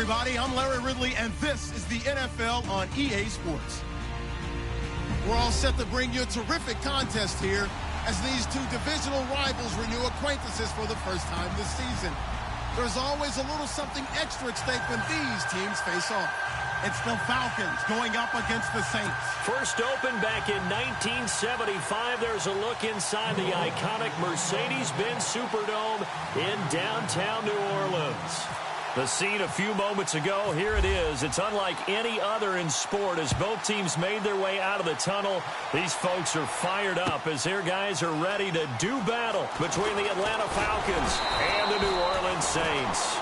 everybody. I'm Larry Ridley, and this is the NFL on EA Sports. We're all set to bring you a terrific contest here as these two divisional rivals renew acquaintances for the first time this season. There's always a little something extra at stake when these teams face off. It's the Falcons going up against the Saints. First opened back in 1975. There's a look inside the iconic Mercedes-Benz Superdome in downtown New Orleans. The scene a few moments ago, here it is. It's unlike any other in sport as both teams made their way out of the tunnel. These folks are fired up as their guys are ready to do battle between the Atlanta Falcons and the New Orleans Saints.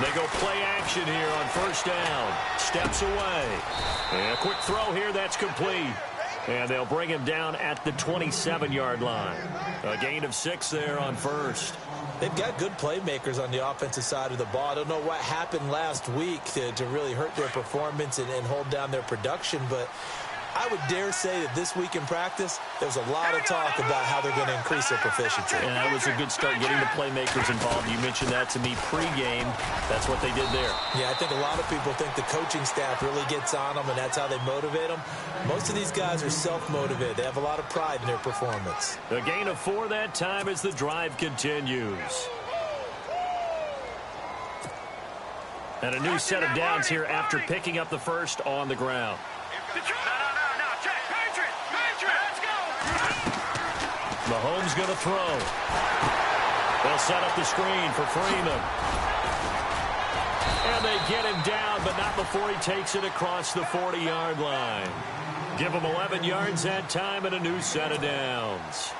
They go play action here on first down. Steps away. And a quick throw here, that's complete. And they'll bring him down at the 27-yard line. A gain of 6 there on first. They've got good playmakers on the offensive side of the ball. I don't know what happened last week to really hurt their performance and hold down their production, but I would dare say that this week in practice, there's a lot of talk about how they're going to increase their proficiency. And that was a good start, getting the playmakers involved. You mentioned that to me pregame. That's what they did there. Yeah, I think a lot of people think the coaching staff really gets on them, and that's how they motivate them. Most of these guys are self-motivated. They have a lot of pride in their performance. A gain of 4 that time as the drive continues. And a new set of downs here after picking up the first on the ground. Mahomes going to throw. They'll set up the screen for Freeman. And they get him down, but not before he takes it across the 40-yard line. Give him 11 yards that time and a new set of downs.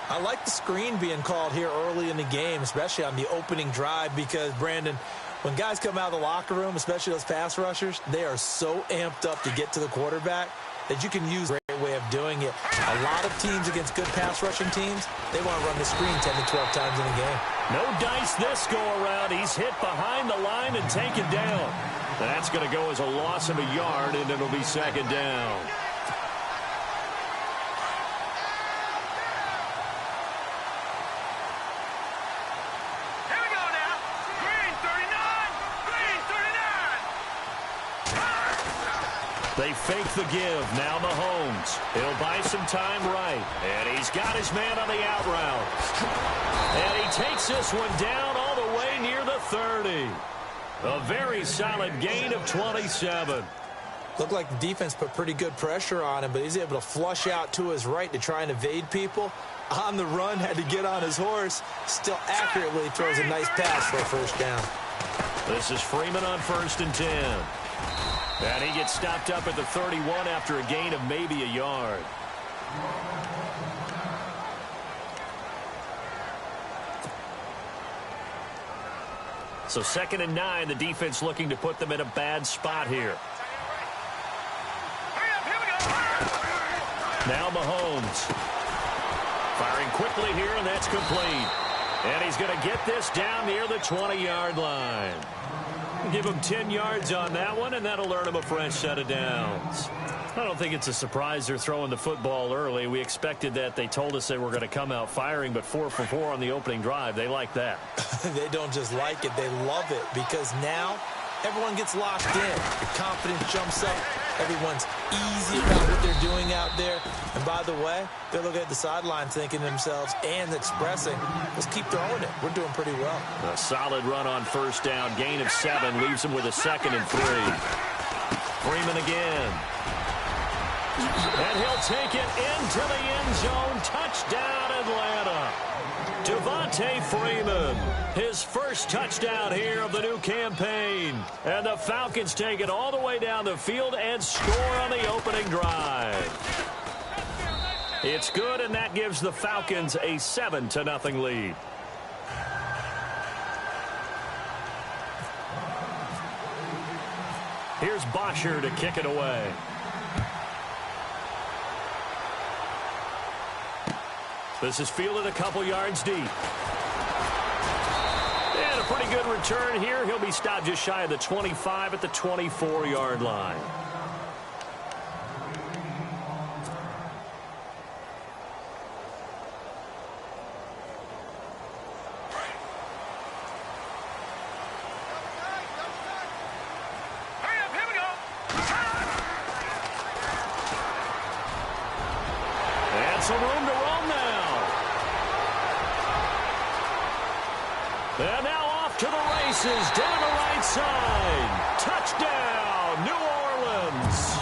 I like the screen being called here early in the game, especially on the opening drive, because, Brandon, when guys come out of the locker room, especially those pass rushers, they are so amped up to get to the quarterback that you can use a great way of doing it. A lot of teams against good pass rushing teams, they want to run the screen 10 to 12 times in a game. No dice this go around. He's hit behind the line and taken down. That's going to go as a loss of a yard, and it'll be second down. They fake the give. Now Mahomes. He'll buy some time right. And he's got his man on the out route. And he takes this one down all the way near the 30. A very solid gain of 27. Looked like the defense put pretty good pressure on him, but he's able to flush out to his right to try and evade people. On the run, had to get on his horse. Still accurately throws a nice pass for a first down. This is Freeman on 1st and 10. And he gets stopped up at the 31 after a gain of maybe a yard. So 2nd and 9, the defense looking to put them in a bad spot here. Now Mahomes. Firing quickly here, and that's complete. And he's going to get this down near the 20-yard line. Give him 10 yards on that one, and that'll earn him a fresh set of downs. I don't think it's a surprise they're throwing the football early. We expected that. They told us they were going to come out firing, but 4 for 4 on the opening drive. They like that. They don't just like it. They love it, because now everyone gets locked in. The confidence jumps up. Everyone's easy about what they're doing out there. And by the way, they're looking at the sideline thinking to themselves and expressing, let's keep throwing it. We're doing pretty well. A solid run on first down. Gain of 7 leaves them with a 2nd and 3. Freeman again. And he'll take it into the end zone. Touchdown, Atlanta. Devontae Freeman, his first touchdown here of the new campaign. And the Falcons take it all the way down the field and score on the opening drive. It's good, and that gives the Falcons a 7-0 lead. Here's Bosher to kick it away. This is fielded a couple yards deep. And a pretty good return here. He'll be stopped just shy of the 25 at the 24-yard line. Some room to roam now. And now off to the races, down the right side. Touchdown, New Orleans.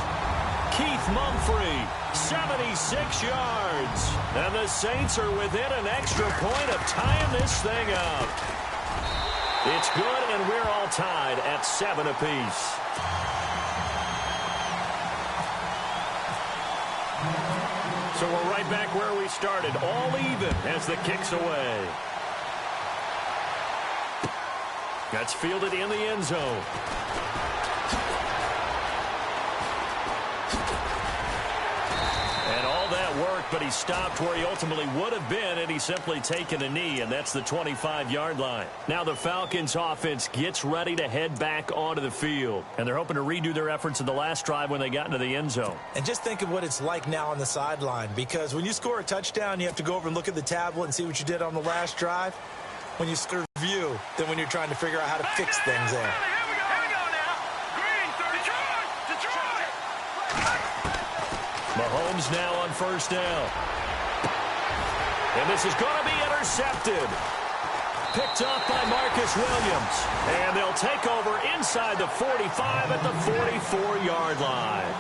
Keith Mumphrey, 76 yards. And the Saints are within an extra point of tying this thing up. It's good, and we're all tied at 7 apiece. So we're right back where we started, all even as the kick's away. That's fielded in the end zone. And all that work, but he stopped where he ultimately would have been, and he's simply taken a knee, and that's the 25-yard line. Now the Falcons offense gets ready to head back onto the field, and they're hoping to redo their efforts in the last drive when they got into the end zone. And just think of what it's like now on the sideline, because when you score a touchdown, you have to go over and look at the tablet and see what you did on the last drive. When you score a view, then when you're trying to figure out how to fix things there. Mahomes now on first down. And this is going to be intercepted. Picked up by Marcus Williams. And they'll take over inside the 45 at the 44-yard line.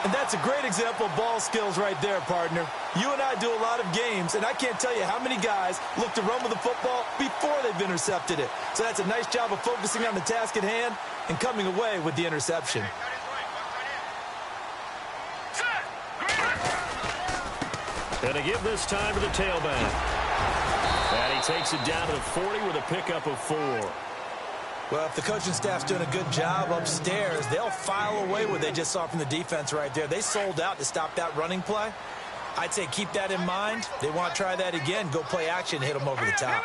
And that's a great example of ball skills right there, partner. You and I do a lot of games, and I can't tell you how many guys look to run with the football before they've intercepted it. So that's a nice job of focusing on the task at hand and coming away with the interception. And to give this time to the tailback. And he takes it down to the 40 with a pickup of 4. Well, if the coaching staff's doing a good job upstairs, they'll file away what they just saw from the defense right there. They sold out to stop that running play. I'd say keep that in mind. They want to try that again. Go play action, hit them over the top.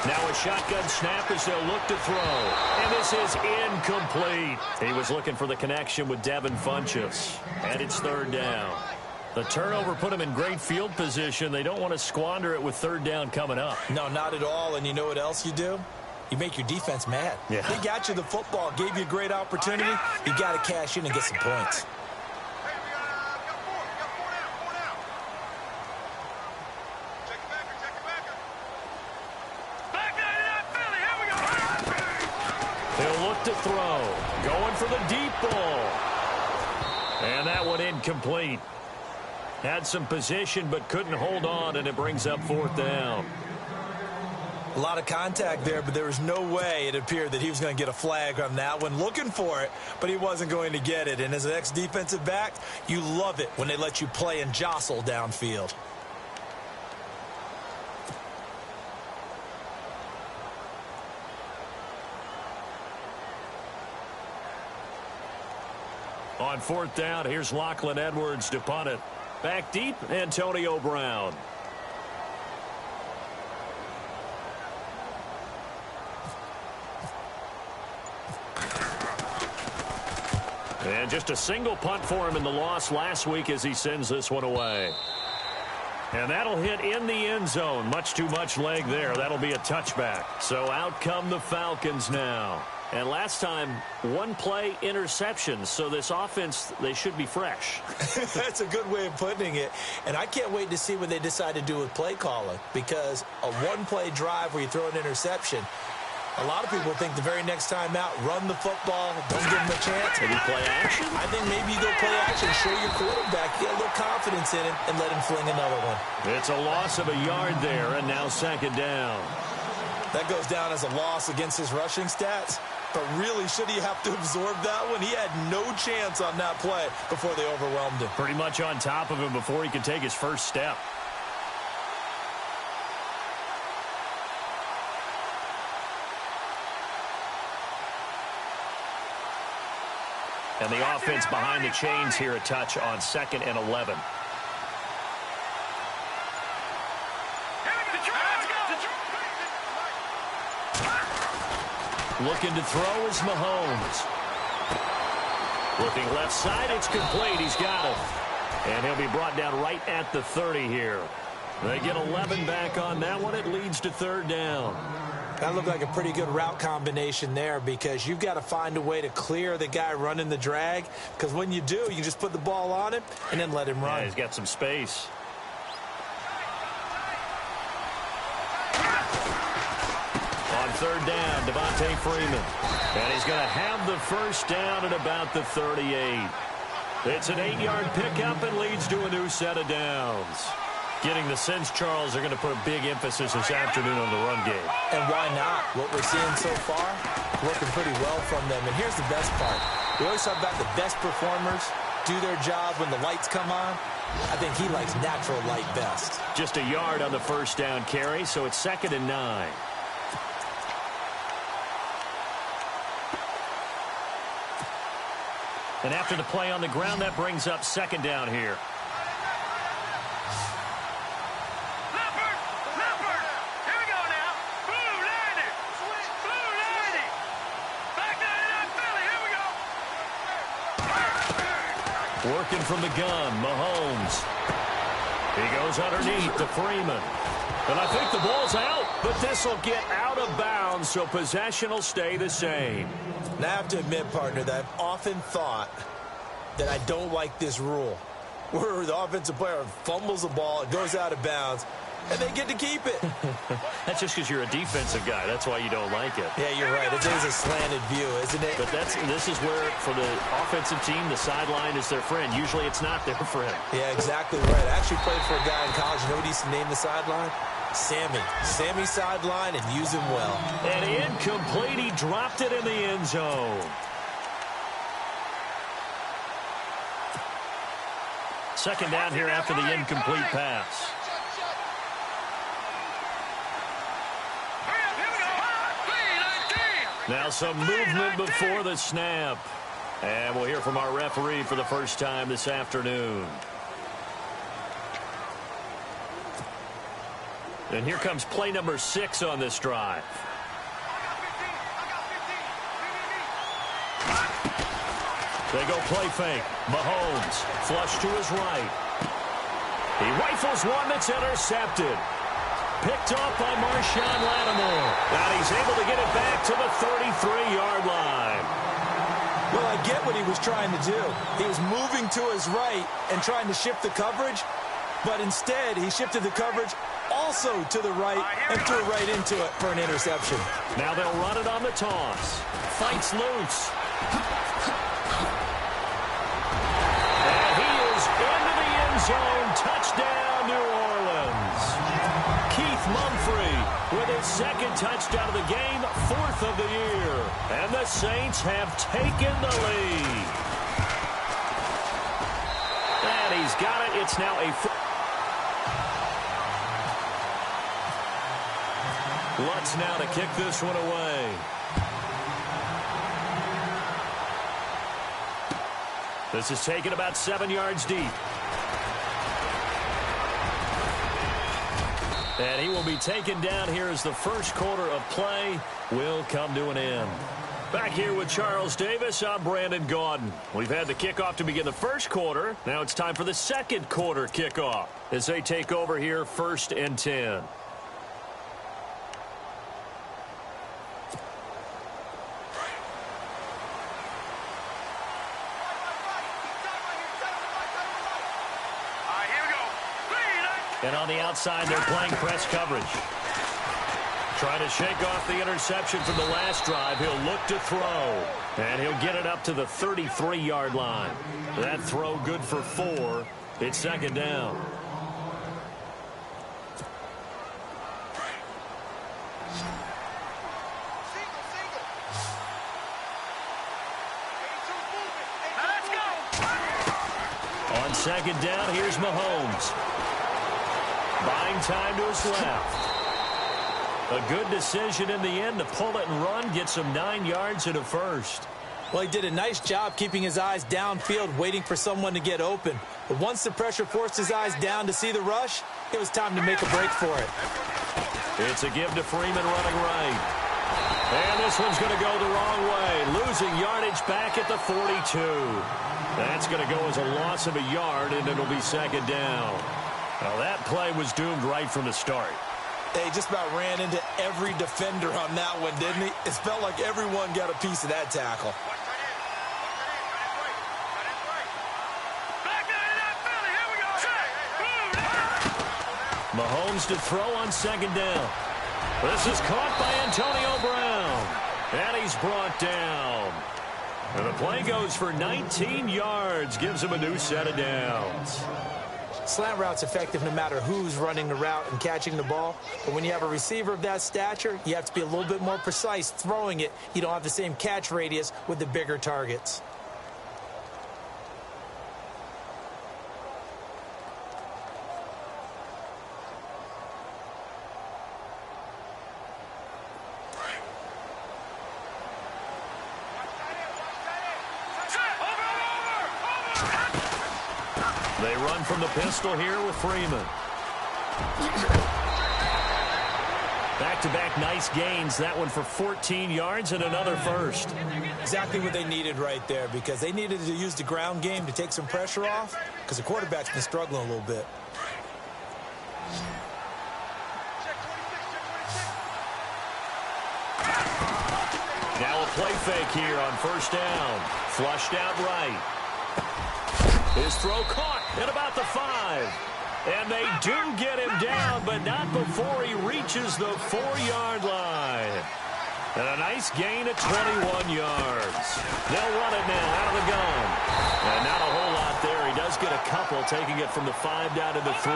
Now a shotgun snap as they'll look to throw. And this is incomplete. He was looking for the connection with Devin Funchess. And it's third down. The turnover put them in great field position. They don't want to squander it with third down coming up. No, not at all. And you know what else you do? You make your defense mad. Yeah. They got you the football, gave you a great opportunity. You got to cash in and get some points. They'll look to throw. Going for the deep ball. And that one incomplete. Had some position but couldn't hold on, and it brings up fourth down. A lot of contact there, but there was no way it appeared that he was going to get a flag on that one. Looking for it, but he wasn't going to get it. And as an ex-defensive back, you love it when they let you play and jostle downfield. On fourth down, here's Lachlan Edwards to punt it. Back deep, Antonio Brown. And just a single punt for him in the loss last week as he sends this one away. And that'll hit in the end zone. Much too much leg there. That'll be a touchback. So out come the Falcons now. And last time, one play interceptions. So this offense, they should be fresh. That's a good way of putting it. And I can't wait to see what they decide to do with play calling. Because a one-play drive where you throw an interception, a lot of people think the very next time out, run the football, don't give them a chance. Maybe play action? I think maybe you go play action, show your quarterback, get a little confidence in him, and let him fling another one. It's a loss of a yard there, and now second down. That goes down as a loss against his rushing stats. But really, should he have to absorb that one? He had no chance on that play before they overwhelmed him. Pretty much on top of him before he could take his first step. And the offense behind the chains here, a touch on 2nd and 11. Looking to throw is Mahomes. Looking left side, it's complete. He's got it. And he'll be brought down right at the 30 here. They get 11 back on that one. It leads to 3rd down. That looked like a pretty good route combination there because you've got to find a way to clear the guy running the drag, because when you do, you can just put the ball on him and then let him run. Yeah, he's got some space. On 3rd down, Devontae Freeman. And he's going to have the first down at about the 38. It's an 8-yard pickup and leads to a new set of downs. Getting the sense, Charles, they're going to put a big emphasis this afternoon on the run game. And why not? What we're seeing so far, working pretty well from them. And here's the best part. We always talk about the best performers do their job when the lights come on. I think he likes natural light best. Just a yard on the first down carry, so it's 2nd and 9. And after the play on the ground, that brings up 2nd down here. Working from the gun, Mahomes. He goes underneath to Freeman. And I think the ball's out, but this will get out of bounds, so possession will stay the same. Now, I have to admit, partner, that I've often thought that I don't like this rule, where the offensive player fumbles the ball, it goes out of bounds, and they get to keep it. That's just because you're a defensive guy. That's why you don't like it. Yeah, you're right. It is a slanted view, isn't it? But this is where, for the offensive team, the sideline is their friend. Usually it's not their friend. Yeah, exactly right. I actually played for a guy in college. You know what he used to name the sideline? Sammy. Sammy sideline, and use him well. And incomplete. He dropped it in the end zone. Second down here after the incomplete pass. Now some movement before the snap. And we'll hear from our referee for the first time this afternoon. And here comes play number 6 on this drive. They go play fake. Mahomes, flush to his right. He rifles one that's intercepted. Picked off by Marshawn Lattimore. And he's able to get it back to the 33-yard line. Well, I get what he was trying to do. He was moving to his right and trying to shift the coverage, but instead he shifted the coverage also to the right and threw right into it for an interception. Now they'll run it on the toss. Fights loose. And he is into the end zone. Touchdown, New Orleans. Keith Mumphrey with his 2nd touchdown of the game, 4th of the year. And the Saints have taken the lead. And he's got it. It's now a... Lutz now to kick this one away. This is taken about 7 yards deep. And he will be taken down here as the first quarter of play will come to an end. Back here with Charles Davis, I'm Brandon Gaudin. We've had the kickoff to begin the first quarter. Now it's time for the second quarter kickoff as they take over here 1st and 10. And on the outside, they're playing press coverage. Trying to shake off the interception from the last drive. He'll look to throw. And he'll get it up to the 33-yard line. That throw good for 4. It's 2nd down. second down, here's Mahomes. Buying time to his left. A good decision in the end to pull it and run, get some 9 yards and a first. Well, he did a nice job keeping his eyes downfield, waiting for someone to get open. But once the pressure forced his eyes down to see the rush, it was time to make a break for it. It's a give to Freeman running right. And this one's going to go the wrong way, losing yardage back at the 42. That's going to go as a loss of a yard, and it'll be second down. Well, that play was doomed right from the start. They just about ran into every defender on that one, didn't he? It felt like everyone got a piece of that tackle. Mahomes to throw on second down. This is caught by Antonio Brown. And he's brought down. And the play goes for 19 yards. Gives him a new set of downs. Slant route's effective no matter who's running the route and catching the ball. But when you have a receiver of that stature, you have to be a little bit more precise throwing it. You don't have the same catch radius with the bigger targets. They run from the pistol here with Freeman. Back-to-back nice gains. That one for 14 yards and another first. Exactly what they needed right there, because they needed to use the ground game to take some pressure off, because the quarterback's been struggling a little bit. Now a play fake here on first down. Flushed out right. His throw caught at about the 5. And they do get him down, but not before he reaches the 4-yard line. And a nice gain at 21 yards. They'll run it now out of the gun. And not a whole lot there. He does get a couple, taking it from the 5 down to the 3.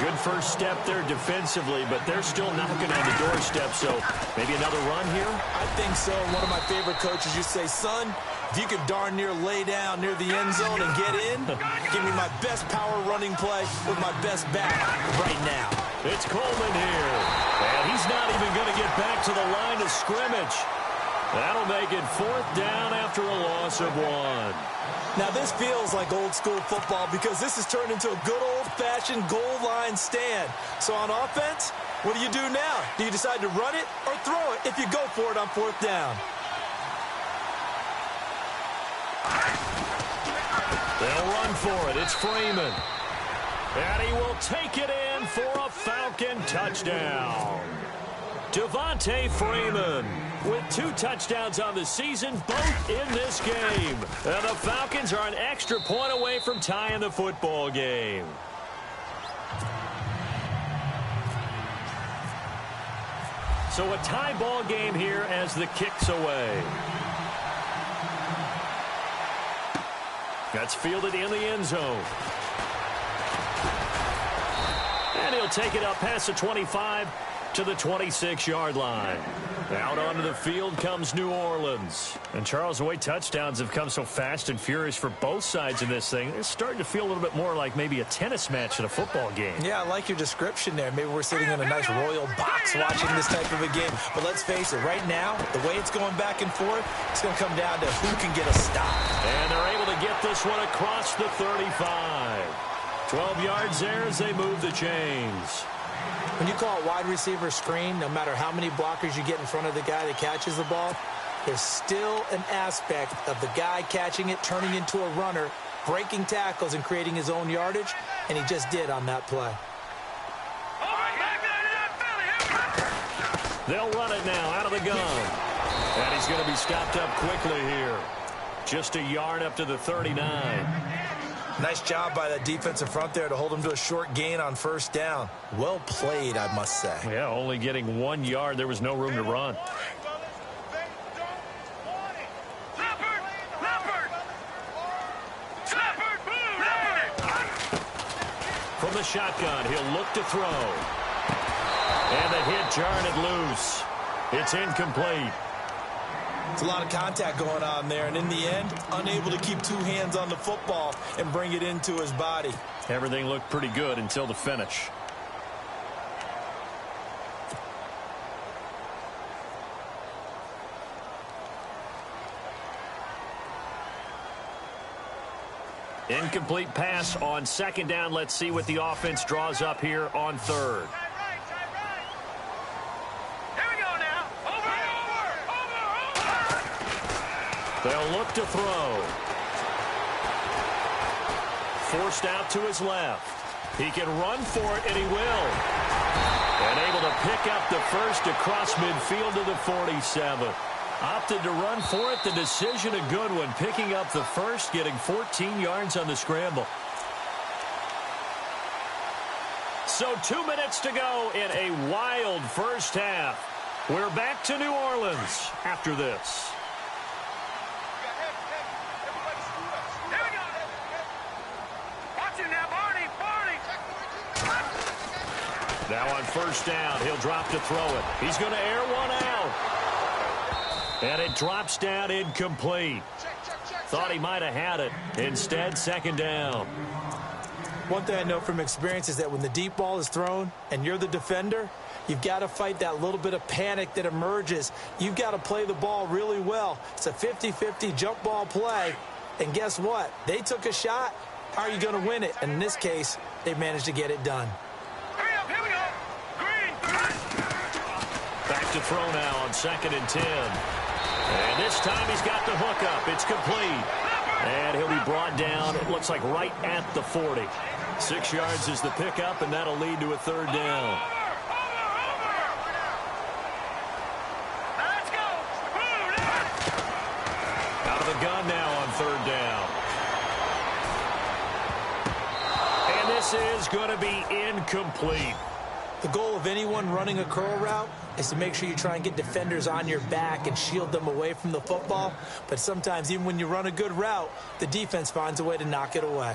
Good first step there defensively, but they're still knocking on the doorstep, so maybe another run here? I think so. One of my favorite coaches used to say, son, if you can darn near lay down near the end zone and get in, give me my best power running play with my best back right now. It's Coleman here, and he's not even going to get back to the line of scrimmage. That'll make it 4th down after a loss of 1. Now, this feels like old-school football because this has turned into a good old-fashioned goal line stand. So on offense, what do you do now? Do you decide to run it or throw it if you go for it on 4th down? They'll run for it. It's Freeman. And he will take it in for a Falcon touchdown. Devontae Freeman with 2 touchdowns on the season, both in this game. And the Falcons are an extra point away from tying the football game. So a tie ball game here as the kick's away. That's fielded in the end zone. And he'll take it up past the 25 to the 26-yard line. Out onto the field comes New Orleans. And Charles, the way touchdowns have come so fast and furious for both sides in this thing, it's starting to feel a little bit more like maybe a tennis match in a football game. Yeah, I like your description there. Maybe we're sitting in a nice royal box watching this type of a game. But let's face it, right now, the way it's going back and forth, it's going to come down to who can get a stop. And they're able to get this one across the 35. 12 yards there as they move the chains. When you call a wide receiver screen, no matter how many blockers you get in front of the guy that catches the ball, there's still an aspect of the guy catching it, turning into a runner, breaking tackles and creating his own yardage, and he just did on that play. They'll run it now out of the gun. And he's going to be stopped up quickly here. Just a yard up to the 39. Nice job by that defensive front there to hold him to a short gain on first down. Well played, I must say. Yeah, only getting 1 yard. There was no room to run. From the shotgun, he'll look to throw. And the hit jarred it loose. It's incomplete. It's a lot of contact going on there, and in the end, unable to keep two hands on the football and bring it into his body. Everything looked pretty good until the finish. Incomplete pass on second down. Let's see what the offense draws up here on third. They'll look to throw. Forced out to his left. He can run for it, and he will. And able to pick up the first across midfield to the 47. Opted to run for it. The decision a good one. Picking up the first, getting 14 yards on the scramble. So 2 minutes to go in a wild first half. We're back to New Orleans after this. Now on first down, he'll drop to throw it. He's going to air one out. And it drops down incomplete. Thought he might have had it. Instead, second down. One thing I know from experience is that when the deep ball is thrown and you're the defender, you've got to fight that little bit of panic that emerges. You've got to play the ball really well. It's a 50-50 jump ball play. And guess what? They took a shot. How are you going to win it? And in this case, they managed to get it done. Back to throw now on 2nd and 10. And this time he's got the hook up. It's complete. And he'll be brought down, it looks like right at the 40. 6 yards is the pickup, and that'll lead to a third down. Out of the gun now on third down. And this is going to be incomplete. The goal of anyone running a curl route is to make sure you try and get defenders on your back and shield them away from the football. But sometimes, even when you run a good route, the defense finds a way to knock it away.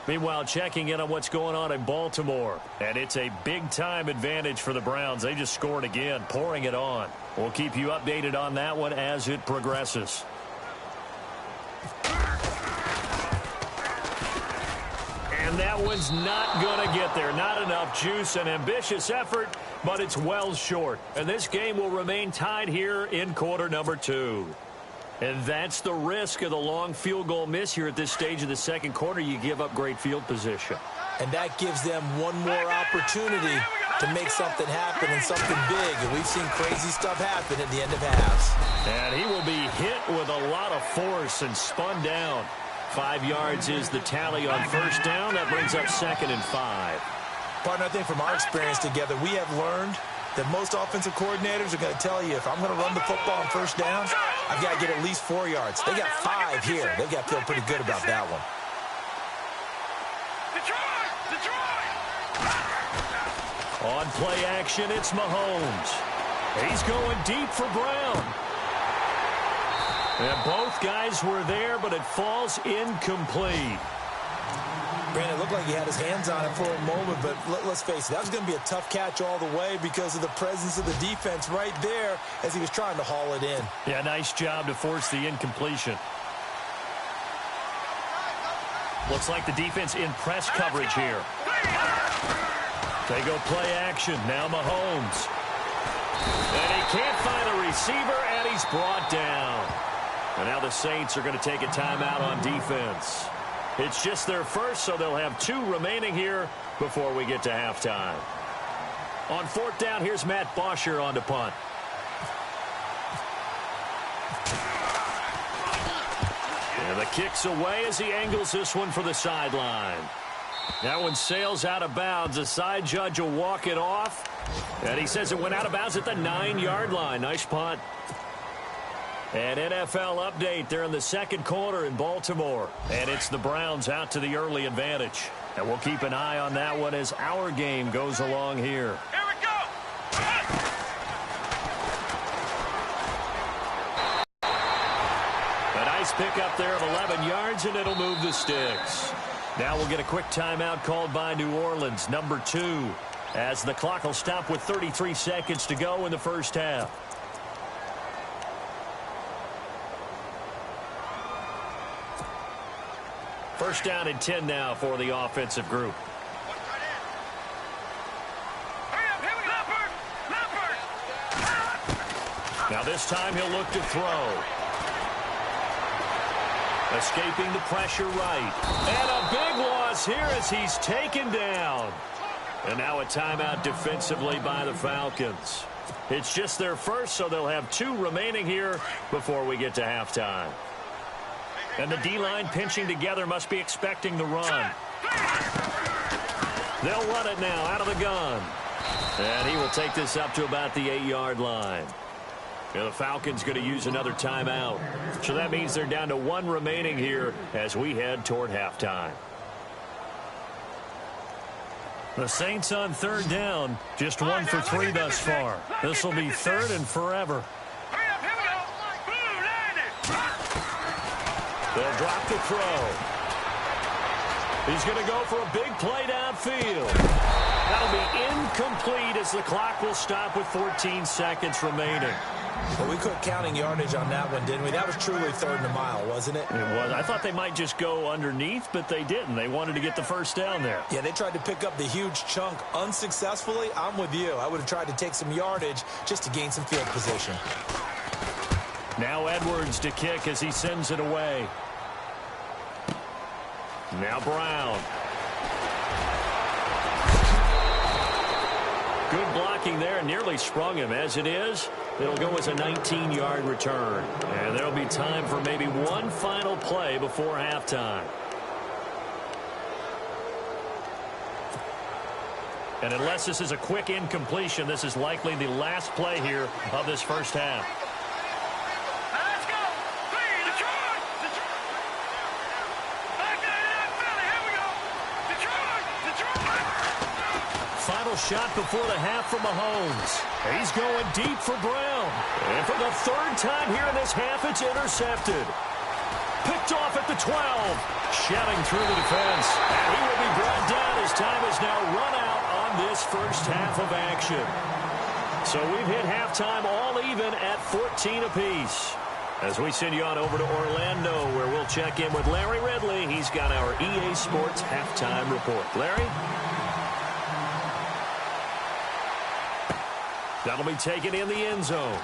Meanwhile, checking in on what's going on in Baltimore. And it's a big-time advantage for the Browns. They just scored again, pouring it on. We'll keep you updated on that one as it progresses. And that one's not going to get there. Not enough juice. An ambitious effort, but it's well short. And this game will remain tied here in quarter number 2. And that's the risk of the long field goal miss here at this stage of the second quarter. You give up great field position. And that gives them one more opportunity to make something happen and something big. And we've seen crazy stuff happen at the end of halves. And he will be hit with a lot of force and spun down. 5 yards is the tally on first down. That brings up 2nd and 5. Partner, I think from our experience together, we have learned that most offensive coordinators are going to tell you, if I'm going to run the football on first down, I've got to get at least 4 yards. They got 5 here. They've got to feel pretty good about that one. On play action, it's Mahomes. He's going deep for Brown. And both guys were there, but it falls incomplete. Brandon, it looked like he had his hands on it for a moment, but let's face it, that was going to be a tough catch all the way because of the presence of the defense right there as he was trying to haul it in. Yeah, nice job to force the incompletion. Looks like the defense in press coverage here. They go play action. Now Mahomes. And he can't find a receiver, and he's brought down. And now the Saints are going to take a timeout on defense. It's just their first, so they'll have 2 remaining here before we get to halftime. On 4th down, here's Matt Bosher on to punt. And the kick's away as he angles this one for the sideline. That one sails out of bounds. The side judge will walk it off. And he says it went out of bounds at the 9-yard line. Nice punt. An NFL update there in the second quarter in Baltimore. And it's the Browns out to the early advantage. And we'll keep an eye on that one as our game goes along here. Here we go! A nice pickup there of 11 yards, and it'll move the sticks. Now we'll get a quick timeout called by New Orleans, number 2, as the clock will stop with 33 seconds to go in the first half. First down and 10 now for the offensive group. Now this time he'll look to throw. Escaping the pressure right. And a big loss here as he's taken down. And now a timeout defensively by the Falcons. It's just their first, so they'll have 2 remaining here before we get to halftime. And the D-line pinching together must be expecting the run. They'll run it now out of the gun. And he will take this up to about the 8-yard line. And the Falcons going to use another timeout. So that means they're down to 1 remaining here as we head toward halftime. The Saints on third down, just 1 for 3 thus far. This will be 3rd and forever. They'll drop the throw. He's going to go for a big play downfield. That'll be incomplete as the clock will stop with 14 seconds remaining. Well, we quit counting yardage on that one, didn't we? That was truly 3rd and a mile, wasn't it? It was. I thought they might just go underneath, but they didn't. They wanted to get the first down there. Yeah, they tried to pick up the huge chunk unsuccessfully. I'm with you. I would have tried to take some yardage just to gain some field position. Now Edwards to kick as he sends it away. Now Brown. Good blocking there, nearly sprung him. As it is, it'll go as a 19-yard return. And there'll be time for maybe one final play before halftime. And unless this is a quick incompletion, this is likely the last play here of this first half. Final shot before the half from Mahomes. He's going deep for Brown. And for the 3rd time here in this half, it's intercepted. Picked off at the 12. Shouting through the defense. And he will be brought down as time has now run out on this first half of action. So we've hit halftime all even at 14 apiece. As we send you on over to Orlando, where we'll check in with Larry Ridley. He's got our EA Sports halftime report. Larry? That'll be taken in the end zone.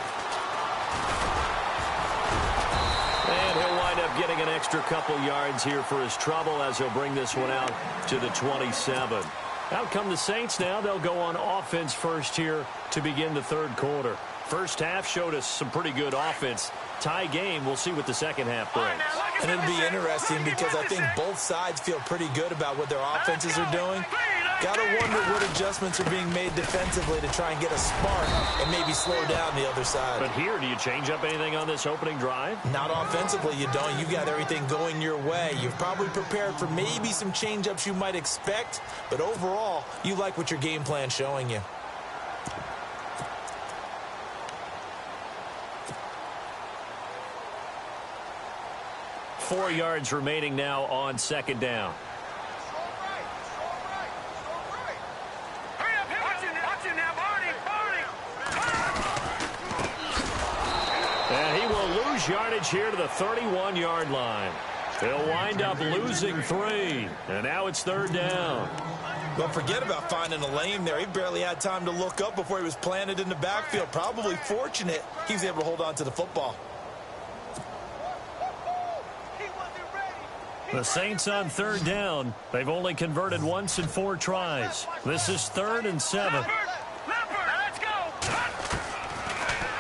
And he'll wind up getting an extra couple yards here for his trouble as he'll bring this one out to the 27. Out come the Saints now. They'll go on offense first here to begin the 3rd quarter. First half showed us some pretty good offense. Tie game. We'll see what the second half brings. And it'll be interesting because I think both sides feel pretty good about what their offenses are doing. Got to wonder what adjustments are being made defensively to try and get a spark and maybe slow down the other side. But here, do you change up anything on this opening drive? Not offensively, you don't. You got everything going your way. You've probably prepared for maybe some change-ups you might expect, but overall, you like what your game plan's showing you. Four yards remaining now on second down. And he will lose yardage here to the 31-yard line. They'll wind up losing 3. And now it's 3rd down. Well, forget about finding a lane there. He barely had time to look up before he was planted in the backfield. Probably fortunate he was able to hold on to the football. The Saints on 3rd down. They've only converted once in 4 tries. This is 3rd and 7.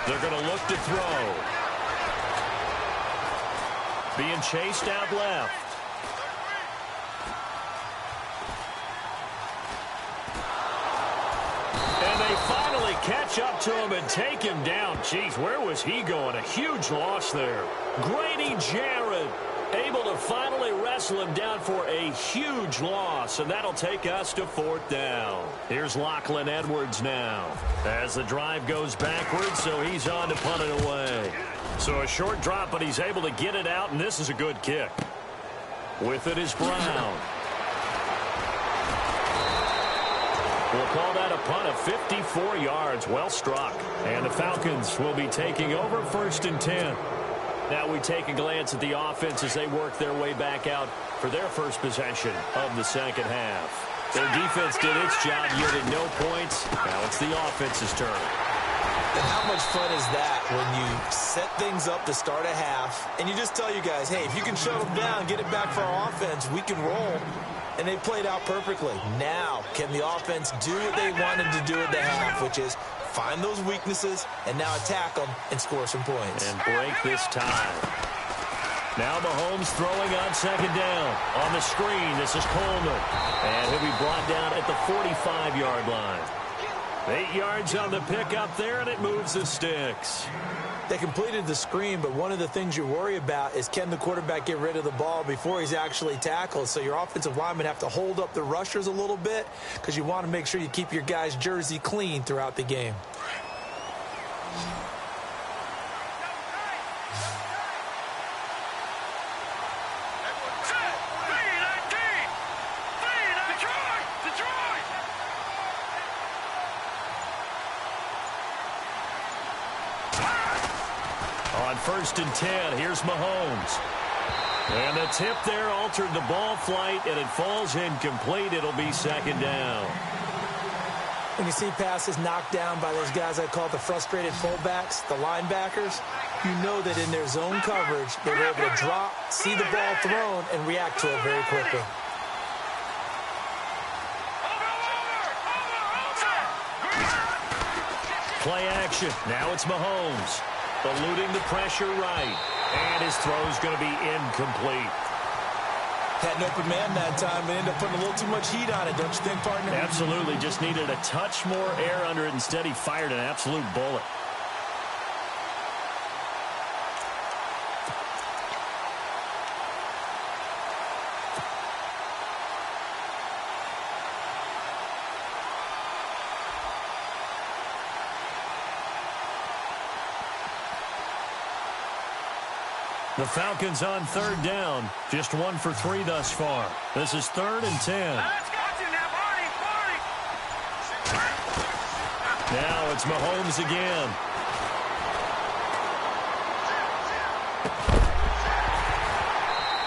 They're going to look to throw. Being chased out left. And they finally catch up to him and take him down. Jeez, where was he going? A huge loss there. Grady Jarrett able to finally wrestle him down for a huge loss, and that'll take us to 4th down. Here's Lachlan Edwards now as the drive goes backwards, so he's on to punt it away. So a short drop, but he's able to get it out, and this is a good kick. With it is Brown. We'll call that a punt of 54 yards. Well struck. And the Falcons will be taking over 1st and 10. Now we take a glance at the offense as they work their way back out for their first possession of the second half. Their defense did its job, yielded no points. Now it's the offense's turn. And how much fun is that when you set things up to start a half, and you just tell you guys, hey, if you can shut them down, get it back for our offense, we can roll. And they played out perfectly. Now, can the offense do what they wanted to do at the half, which is find those weaknesses and now attack them and score some points. And break this tie. Now Mahomes throwing on second down. On the screen, this is Coleman. And he'll be brought down at the 45-yard line. 8 yards on the pickup there, and it moves the sticks. They completed the screen, but one of the things you worry about is can the quarterback get rid of the ball before he's actually tackled? So your offensive linemen have to hold up the rushers a little bit because you want to make sure you keep your guy's jersey clean throughout the game. On 1st and 10, here's Mahomes. And the tip there altered the ball flight, and it falls incomplete. It'll be second down. When you see passes knocked down by those guys I call the frustrated fullbacks, the linebackers, you know that in their zone coverage, they were able to drop, see the ball thrown, and react to it very quickly. Play action. Now it's Mahomes. Eluding the pressure right. And his throw's going to be incomplete. Had an open man that time, but ended up putting a little too much heat on it, don't you think, partner? Absolutely. Just needed a touch more air under it. Instead, he fired an absolute bullet. The Falcons on 3rd down. Just 1 for 3 thus far. This is 3rd and 10. Now it's Mahomes again.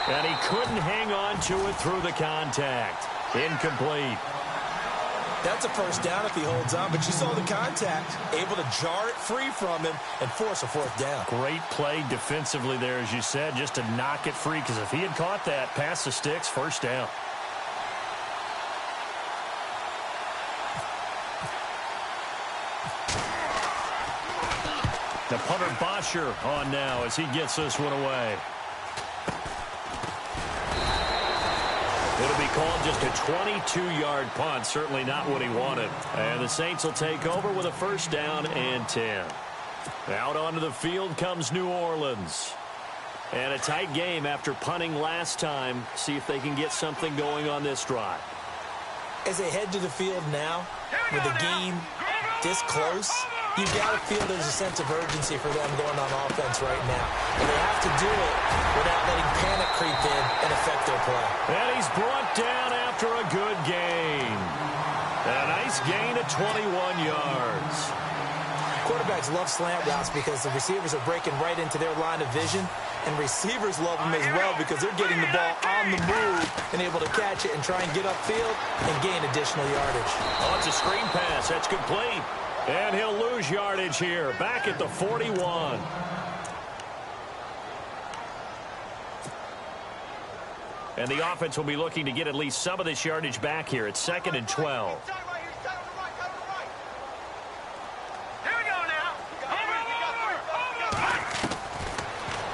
And he couldn't hang on to it through the contact. Incomplete. That's a first down if he holds on, but you saw the contact, able to jar it free from him and force a 4th down. Great play defensively there, as you said, just to knock it free, because if he had caught that, past the sticks, 1st down. The punter Bosher on now as he gets this one away. It'll be called just a 22-yard punt. Certainly not what he wanted. And the Saints will take over with a 1st down and 10. Out onto the field comes New Orleans. And a tight game after punting last time. See if they can get something going on this drive. As they head to the field now, with the game this close, you've got to feel there's a sense of urgency for them going on offense right now. And they have to do it without letting panic creep in and affect their play. And he's brought down after a good gain. A nice gain of 21 yards. Quarterbacks love slant routes because the receivers are breaking right into their line of vision, and receivers love them as well because they're getting the ball on the move and able to catch it and try and get upfield and gain additional yardage. Oh, it's a screen pass. That's complete. And he'll lose yardage here, back at the 41. And the offense will be looking to get at least some of this yardage back here. It's 2nd and 12.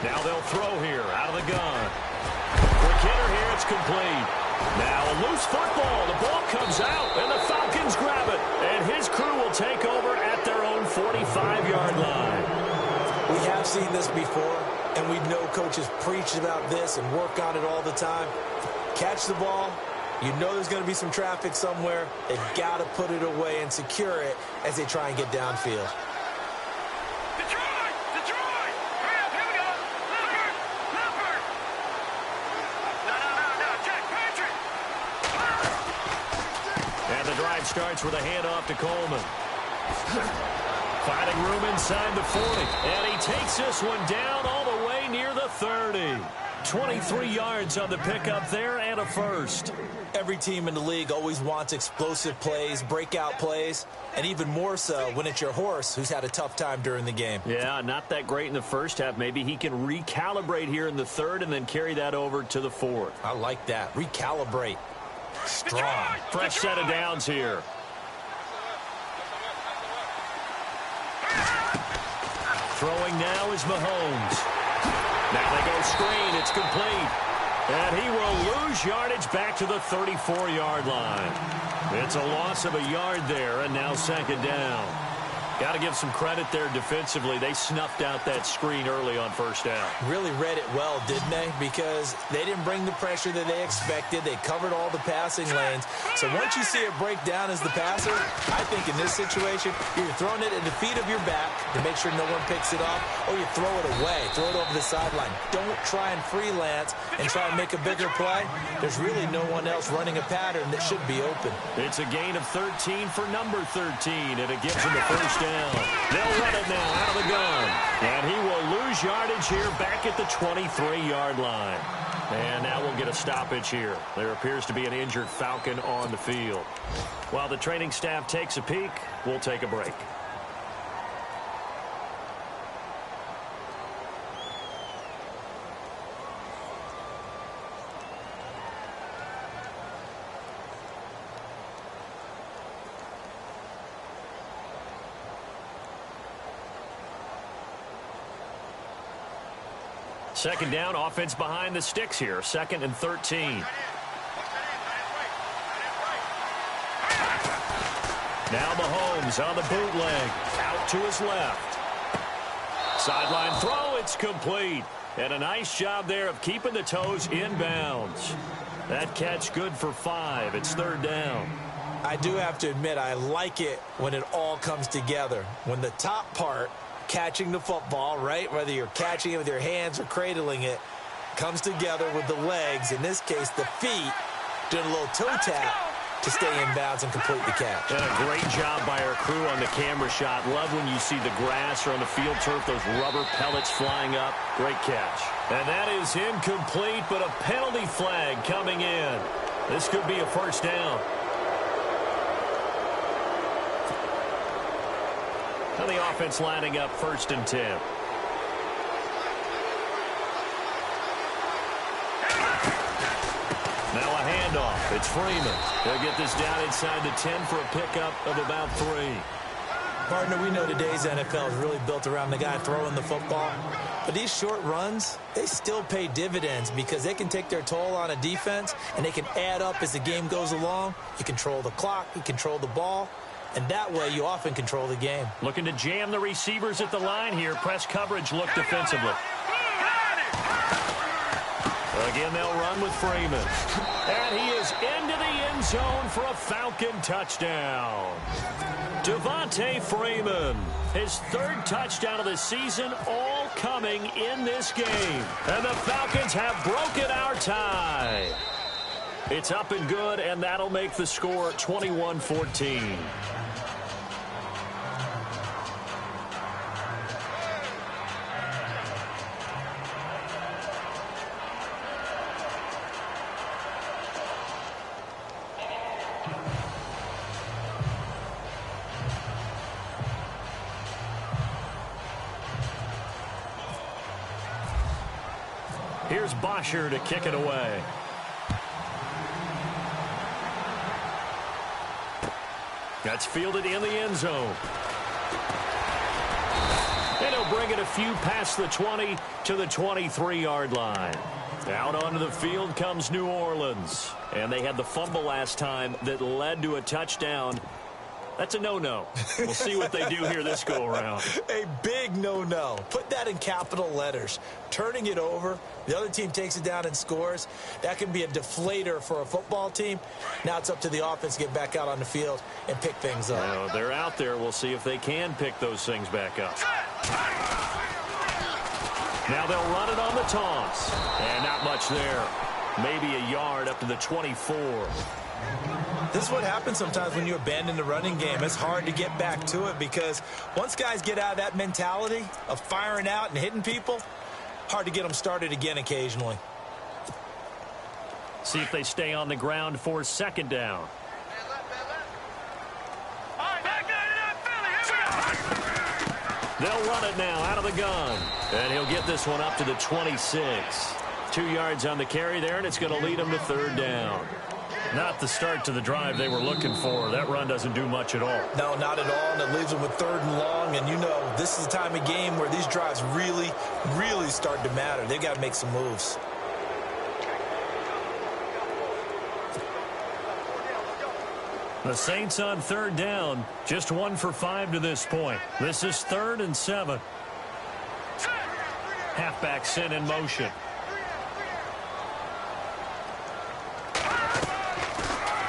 Now they'll throw here, out of the gun. For Kidder here, it's complete. Now a loose football. The ball comes out, and the Falcons grab it. And his crew will take over at their own 45-yard line. We have seen this before, and we know coaches preach about this and work on it all the time. Catch the ball. You know there's going to be some traffic somewhere. They've got to put it away and secure it as they try and get downfield. And the drive starts with a handoff to Coleman. Finding room inside the 40. And he takes this one down all the way near the 30. 23 yards on the pickup there and a first. Every team in the league always wants explosive plays, breakout plays, and even more so when it's your horse who's had a tough time during the game. Yeah, not that great in the first half. Maybe he can recalibrate here in the third and then carry that over to the fourth. I like that. Recalibrate. Strong. Fresh set of downs here. Throwing now is Mahomes. Now they go screen. It's complete. And he will lose yardage back to the 34-yard line. It's a loss of a yard there, and now second down. Got to give some credit there defensively. They snuffed out that screen early on first down. Really read it well, didn't they? Because they didn't bring the pressure that they expected. They covered all the passing lanes. So once you see it break down as the passer, I think in this situation, you're throwing it at the feet of your back to make sure no one picks it off, or you throw it away, throw it over the sideline. Don't try and freelance and try and make a bigger play. There's really no one else running a pattern that should be open. It's a gain of 13 for number 13, and it gives him the first down. They'll run it now out of the gun. And he will lose yardage here back at the 23-yard line. And now we'll get a stoppage here. There appears to be an injured Falcon on the field. While the training staff takes a peek, we'll take a break. Second down, offense behind the sticks here. Second and 13. Now Mahomes on the bootleg. Out to his left. Sideline throw, it's complete. And a nice job there of keeping the toes in bounds. That catch good for 5. It's third down. I do have to admit, I like it when it all comes together. When the top part, catching the football, right, whether you're catching it with your hands or cradling it, comes together with the legs, in this case the feet, doing a little toe tap to stay in bounds and complete the catch. And a great job by our crew on the camera shot. Love when you see the grass or on the field turf, those rubber pellets flying up. Great catch. And that is incomplete, but a penalty flag coming in. This could be a first down. And the offense lining up first and 10. Now a handoff. It's Freeman. They'll get this down inside the 10 for a pickup of about 3. Partner, we know today's NFL is really built around the guy throwing the football. But these short runs, they still pay dividends because they can take their toll on a defense, and they can add up as the game goes along. You control the clock. You control the ball. And that way, you often control the game. Looking to jam the receivers at the line here. Press coverage look defensively. Again, they'll run with Freeman. And he is into the end zone for a Falcon touchdown. Devontae Freeman, his third touchdown of the season, all coming in this game. And the Falcons have broken our tie. It's up and good, and that'll make the score 21-14. Here's Bosher to kick it away. That's fielded in the end zone. And he'll bring it a few past the 20 to the 23-yard line. Out onto the field comes New Orleans. And they had the fumble last time that led to a touchdown. That's a no-no. We'll see what they do here this go-around. A big no-no. Put that in capital letters. Turning it over, the other team takes it down and scores. That can be a deflator for a football team. Now it's up to the offense to get back out on the field and pick things up. Well, they're out there. We'll see if they can pick those things back up. Now they'll run it on the toss. And not much there. Maybe a yard up to the 24. This is what happens sometimes when you abandon the running game. It's hard to get back to it because once guys get out of that mentality of firing out and hitting people, hard to get them started again occasionally. See if they stay on the ground for second down. They'll run it now out of the gun. And he'll get this one up to the 26. 2 yards on the carry there, and it's going to lead him to third down. Not the start to the drive they were looking for. That run doesn't do much at all. No, not at all, and it leaves them with third and long. And you know, this is the time of game where these drives really, really start to matter. They've got to make some moves. The Saints on third down, just 1 for 5 to this point. This is 3rd and 7. Halfback sent in motion.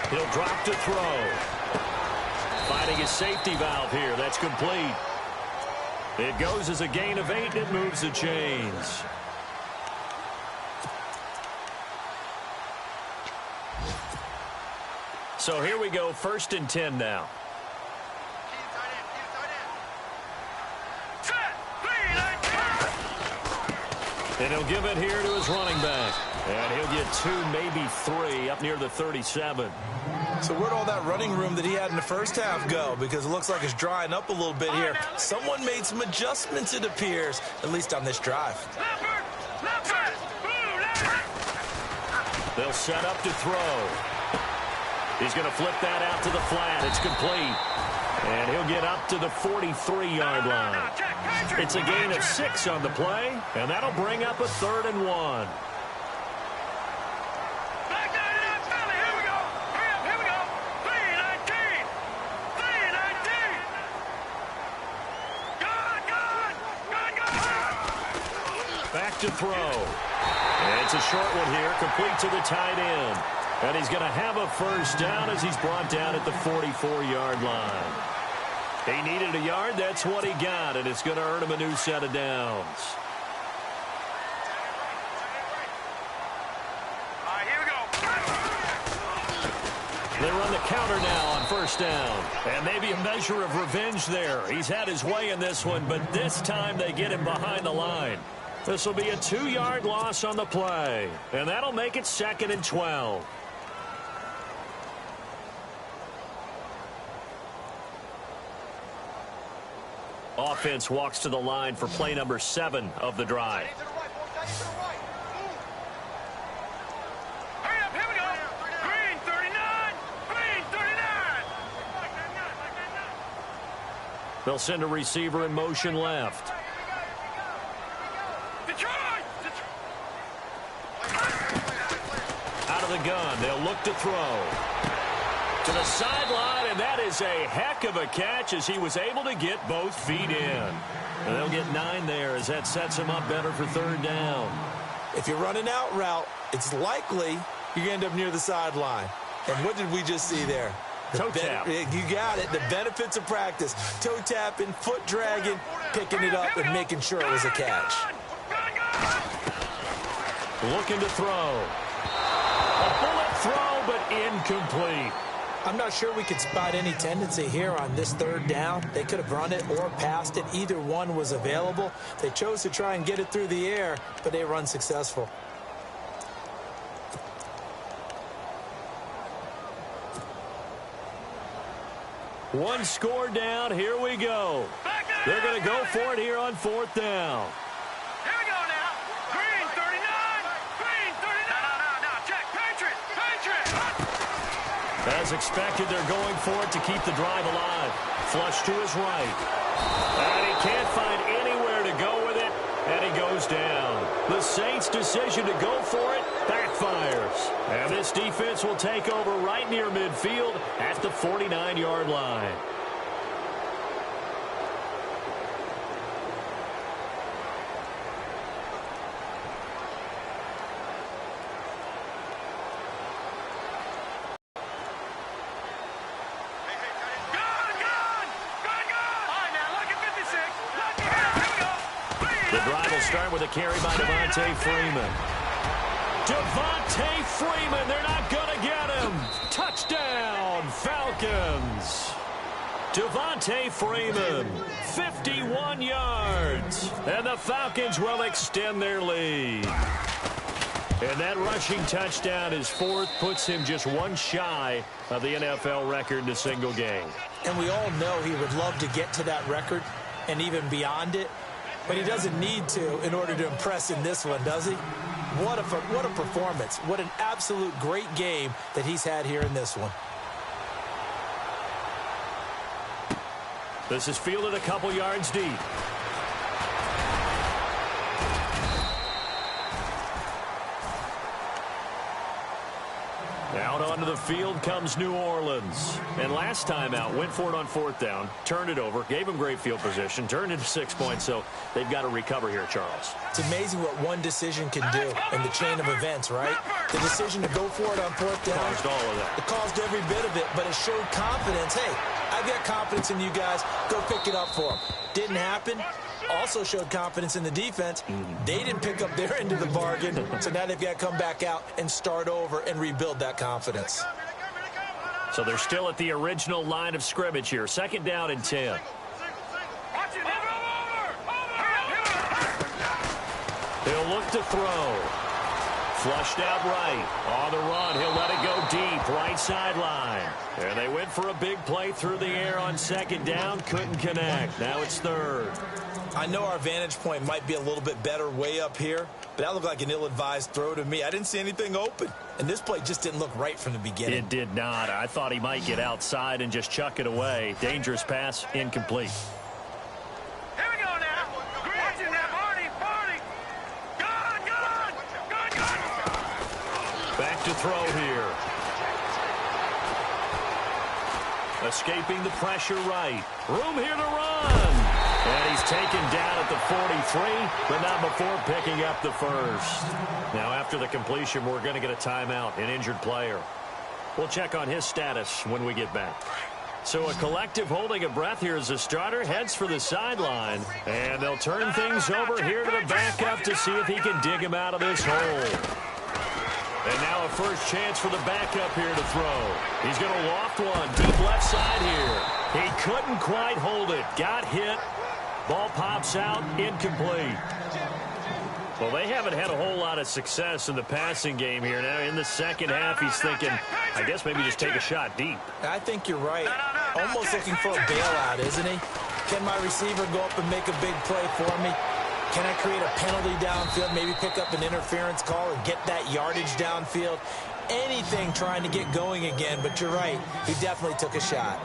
He'll drop to throw. Finding his safety valve here. That's complete. It goes as a gain of 8, and it moves the chains. So here we go, 1st and 10 now. And he'll give it here to his running back. And he'll get 2, maybe 3 up near the 37. So where'd all that running room that he had in the first half go? Because it looks like it's drying up a little bit here. Someone made some adjustments, it appears, at least on this drive. They'll set up to throw. He's going to flip that out to the flat. It's complete. And he'll get up to the 43-yard line. It's a gain of 6 on the play, and that'll bring up a 3rd and 1. Back to throw. And it's a short one here, complete to the tight end. And he's going to have a first down as he's brought down at the 44-yard line. He needed a yard. That's what he got, and it's going to earn him a new set of downs. All right, here we go. They run the counter now on first down. And maybe a measure of revenge there. He's had his way in this one, but this time they get him behind the line. This will be a 2-yard loss on the play, and that'll make it 2nd and 12. Offense walks to the line for play number 7 of the drive. Hurry up, here we go. Green 39. Green 39. They'll send a receiver in motion left. Out of the gun, they'll look to throw. To the sideline, and that is a heck of a catch as he was able to get both feet in. And they'll get 9 there as that sets him up better for third down. If you're running out route, it's likely you're going to end up near the sideline. And what did we just see there? Toe tap. You got it. The benefits of practice. Toe tapping, foot dragging, picking it up, and making sure it was a catch. Looking to throw. A bullet throw, but incomplete. I'm not sure we could spot any tendency here on this third down. They could have run it or passed it. Either one was available. They chose to try and get it through the air, but they were unsuccessful. One score down. Here we go. They're going to go for it here on 4th down. Here we go now. Green 39. Green 39. No, check. Patriot. As expected, they're going for it to keep the drive alive. Flush to his right. And he can't find anywhere to go with it, and he goes down. The Saints' decision to go for it backfires. And this defense will take over right near midfield at the 49-yard line. The drive will start with a carry by Devontae Freeman. Devontae Freeman, they're not going to get him. Touchdown, Falcons. Devontae Freeman, 51 yards. And the Falcons will extend their lead. And that rushing touchdown, his fourth, puts him just one shy of the NFL record in a single game. And we all know he would love to get to that record and even beyond it. But he doesn't need to in order to impress in this one, does he? What a performance. What an absolute great game that he's had here in this one. This is fielded a couple yards deep. Out onto the field comes New Orleans. And last time out, went for it on fourth down, turned it over, gave him great field position, turned it to 6 points, so they've got to recover here, Charles. It's amazing what one decision can do in the chain of events, right? The decision to go for it on fourth down. Caused all of that. It caused every bit of it, but it showed confidence. Hey, I've got confidence in you guys. Go pick it up for them. Didn't happen. Also showed confidence in the defense. They didn't pick up their end of the bargain, so now they've got to come back out and start over and rebuild that confidence. So they're still at the original line of scrimmage here. Second down and 10. He'll look to throw. Flushed out right. On the run, he'll let it go deep. Right sideline. And they went for a big play through the air on second down. Couldn't connect. Now it's third. I know our vantage point might be a little bit better way up here, but that looked like an ill-advised throw to me. I didn't see anything open, and this play just didn't look right from the beginning. It did not. I thought he might get outside and just chuck it away. Dangerous pass, incomplete. Here we go now. Watching that Barney. Good. Back to throw here. Escaping the pressure right. Room here to run. And he's taken down at the 43, but not before picking up the first. Now, after the completion, we're going to get a timeout, an injured player. We'll check on his status when we get back. So a collective holding of breath here as the starter heads for the sideline. And they'll turn things over here to the backup to see if he can dig him out of this hole. And now a first chance for the backup here to throw. He's going to loft one deep left side here. He couldn't quite hold it. Got hit. Ball pops out, incomplete. Well, they haven't had a whole lot of success in the passing game here. Now, in the second half, he's thinking, I guess maybe just take a shot deep. I think you're right. Almost looking for a bailout, isn't he? Can my receiver go up and make a big play for me? Can I create a penalty downfield, maybe pick up an interference call and get that yardage downfield? Anything trying to get going again, but you're right. He definitely took a shot.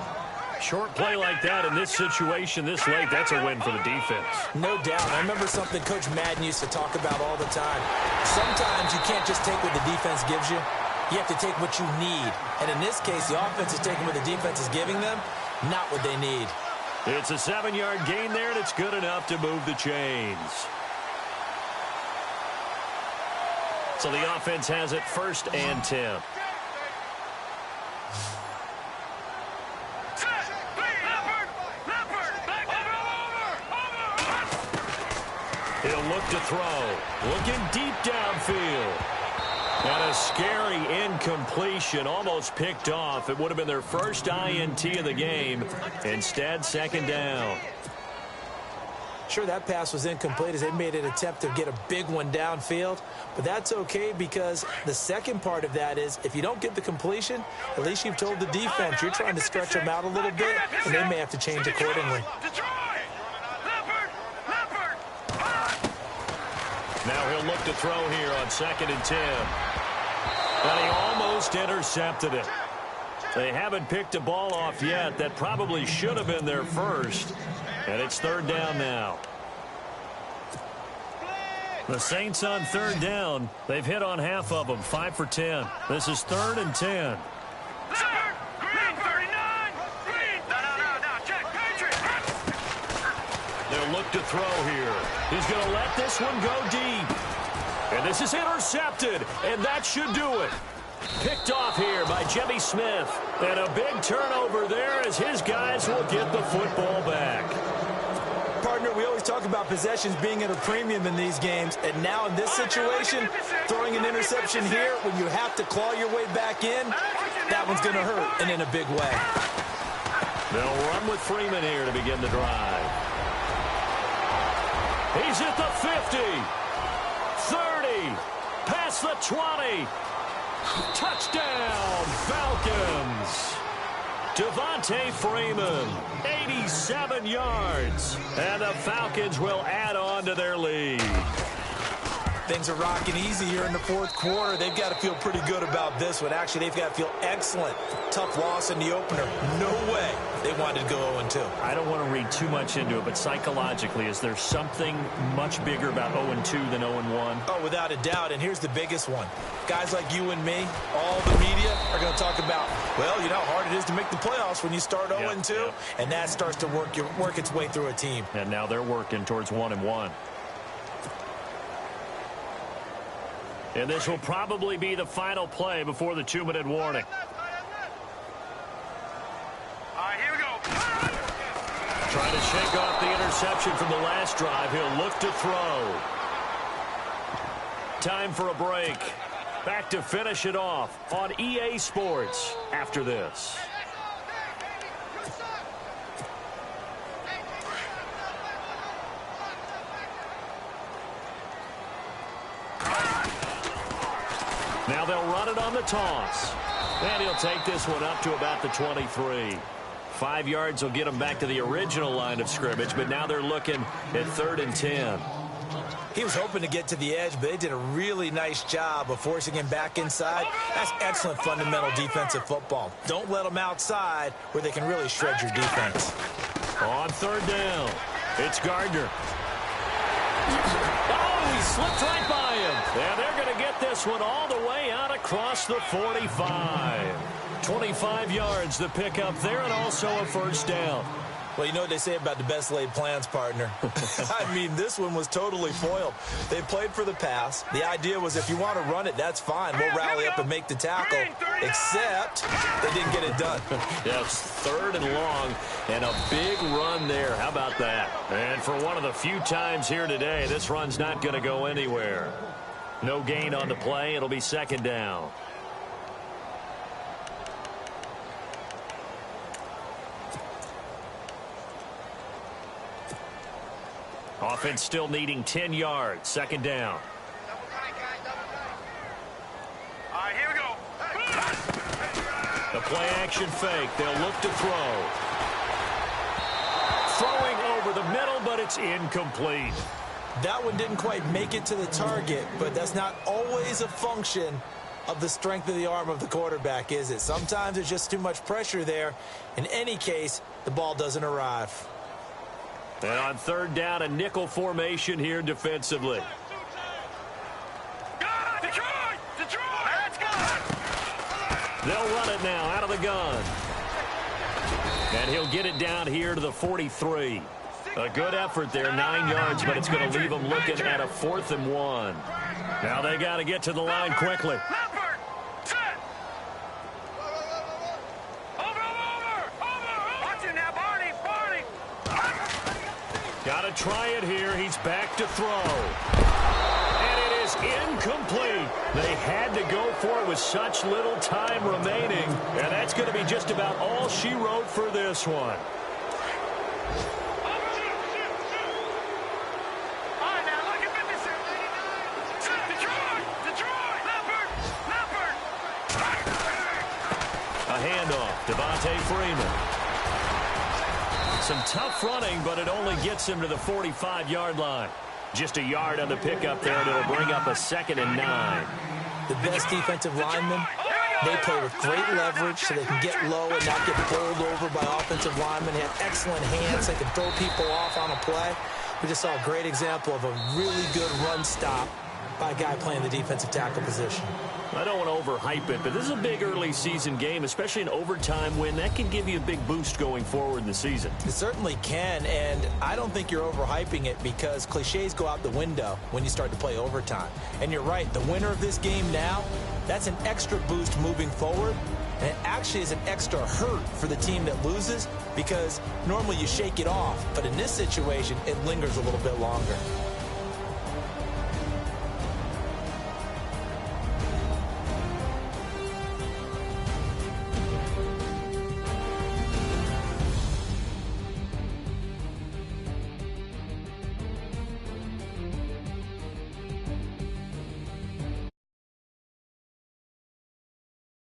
Short play like that in this situation this late, that's a win for the defense. No doubt. I remember something Coach Madden used to talk about all the time. Sometimes you can't just take what the defense gives you. You have to take what you need. And in this case, the offense is taking what the defense is giving them, not what they need. It's a 7-yard gain there, and it's good enough to move the chains. So the offense has it 1st and 10. He'll look to throw. Looking deep downfield. And a scary incompletion, almost picked off. It would have been their first INT of the game. Instead, second down. Sure, that pass was incomplete as they made an attempt to get a big one downfield. But that's okay because the second part of that is if you don't get the completion, at least you've told the defense you're trying to stretch them out a little bit, and they may have to change accordingly. Now he'll look to throw here on 2nd and 10. And he almost intercepted it. They haven't picked a ball off yet. That probably should have been their first. And it's 3rd down now. The Saints on 3rd down. They've hit on half of them, 5 for 10. This is 3rd and 10. They'll look to throw here. He's going to let this one go deep. And this is intercepted, and that should do it. Picked off here by Jimmy Smith. And a big turnover there as his guys will get the football back. Partner, we always talk talk about possessions being at a premium in these games, and now in this situation, throwing an interception here when you have to claw your way back in, that one's going to hurt, and in a big way. They'll run with Freeman here to begin the drive. He's at the 50, 30, past the 20. Touchdown, Falcons. Devontae Freeman, 87 yards. And the Falcons will add on to their lead. Things are rocking easy here in the fourth quarter. They've got to feel pretty good about this one. Actually, they've got to feel excellent. Tough loss in the opener. No way they wanted to go 0-2. I don't want to read too much into it, but psychologically, is there something much bigger about 0-2 than 0-1? Oh, without a doubt, and here's the biggest one. Guys like you and me, all the media are going to talk about, well, you know how hard it is to make the playoffs when you start 0-2, and that starts to work its way through a team. And now they're working towards 1-1. And this will probably be the final play before the 2-minute warning. All right, here we go. Trying to shake off the interception from the last drive. He'll look to throw. Time for a break. Back to finish it off on EA Sports after this. Now they'll run it on the toss. And he'll take this one up to about the 23. 5 yards will get them back to the original line of scrimmage, but now they're looking at 3rd and 10. He was hoping to get to the edge, but they did a really nice job of forcing him back inside. That's excellent fundamental defensive football. Don't let them outside where they can really shred your defense. On 3rd down, it's Gardner. Oh, he slipped right by him. And they're going to get this one all the way out across the 45. 25 yards the pickup there, and also a 1st down. Well, you know what they say about the best laid plans, partner. I mean, this one was totally foiled. They played for the pass. The idea was if you want to run it, that's fine. We'll rally up and make the tackle, except they didn't get it done. Yes, 3rd and long, and a big run there. How about that? And for one of the few times here today, this run's not going to go anywhere. No gain on the play. It'll be 2nd down. Offense still needing 10 yards. 2nd down. All right, here we go. The play action fake. They'll look to throw. Throwing over the middle, but it's incomplete. That one didn't quite make it to the target, but that's not always a function of the strength of the arm of the quarterback, is it? Sometimes there's just too much pressure there. In any case, the ball doesn't arrive. And on 3rd down, a nickel formation here defensively. Detroit! Detroit! Let's go! They'll run it now out of the gun. And he'll get it down here to the 43. A good effort there, 9 yards, but it's going to leave them looking at a 4th and 1. Now they got to get to the line quickly. Got to try it here. He's back to throw. And it is incomplete. They had to go for it with such little time remaining. And that's going to be just about all she wrote for this one. A handoff. Devontae Freeman. Some tough running, but it only gets him to the 45-yard line. Just a yard on the pickup there, and it'll bring up a 2nd and 9. The best defensive linemen, they play with great leverage so they can get low and not get bowled over by offensive linemen. They have excellent hands. They can throw people off on a play. We just saw a great example of a really good run stop by a guy playing the defensive tackle position. I don't want to overhype it, but this is a big early season game, especially an overtime win. That can give you a big boost going forward in the season. It certainly can, and I don't think you're overhyping it because cliches go out the window when you start to play overtime. And you're right, the winner of this game now, that's an extra boost moving forward. And it actually is an extra hurt for the team that loses because normally you shake it off. But in this situation, it lingers a little bit longer.